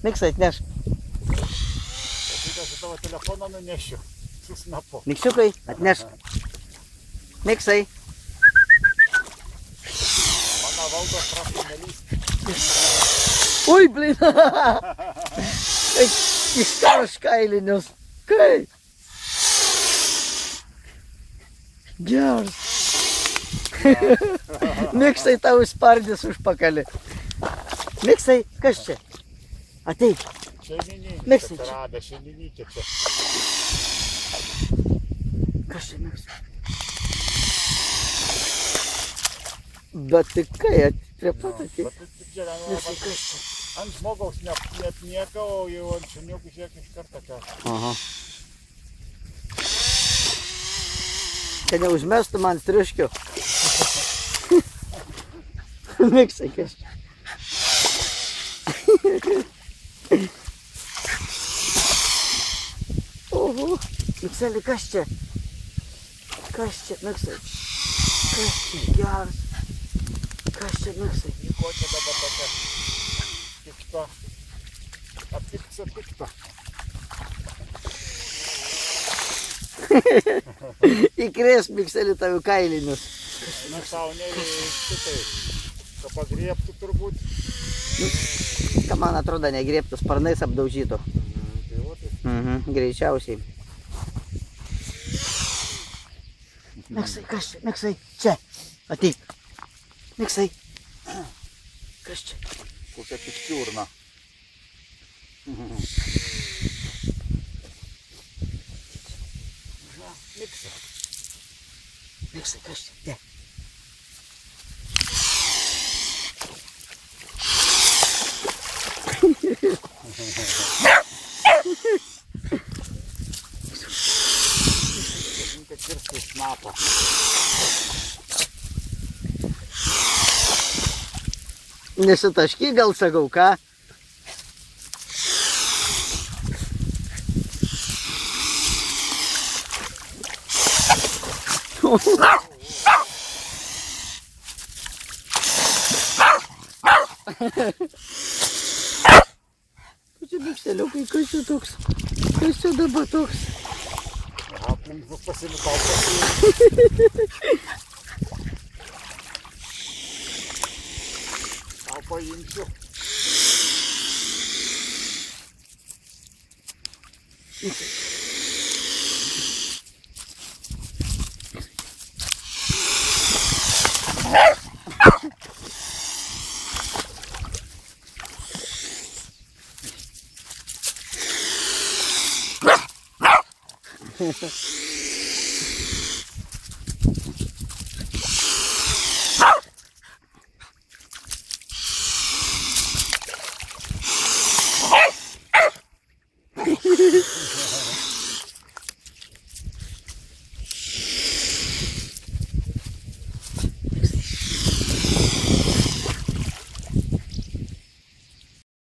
Miksai atneš. Aš tavo telefoną nunešiu su snapu. Miksiukai atneš. Miksai. Mano valdos prašau nelįsti. Ui, blin. Iškarš kailinius. Kaip? Geras. Miksai tau spardys užpakalį. Miksai, kas čia? Ateik. Šeimininkė. Miksai. Atsirado šeimininkė čia. Kas čia miksai? Bet tai kai, prie pat atei. Miksai, kas čia? Ant žmogaus net nieko, o jau ant šuniukų žiūrėk iš karto ką. Aha. Čia neužmestų man striuškių. Miksai, kas čia? Oho, Mikselį, kas čia? Kas čia, Miksai? Kas čia, geras? Kas čia, Miksai? Ko čia dabar tokia pikta? Pikta. Įkrės, Mikselį, tavo kailinius. Na, tau šitai, ką pagriebtų turbūt. Ką man atrodo, negriebtų, sparnais apdaužytų. Greičiausiai. Miksai, kas čia? Miksai, čia. Ateik. Miksai. Kas čia? Kokia pikčiurna. Miksai. Miksai, kas čia? Ne. Kirsti snapą. Nesitašky gal, sakau, ką? Čia Mikseliukai, kas čia toks? Kas čia dabar toks? Aplink bus pasimitau pasiimti. Tau paimsiu.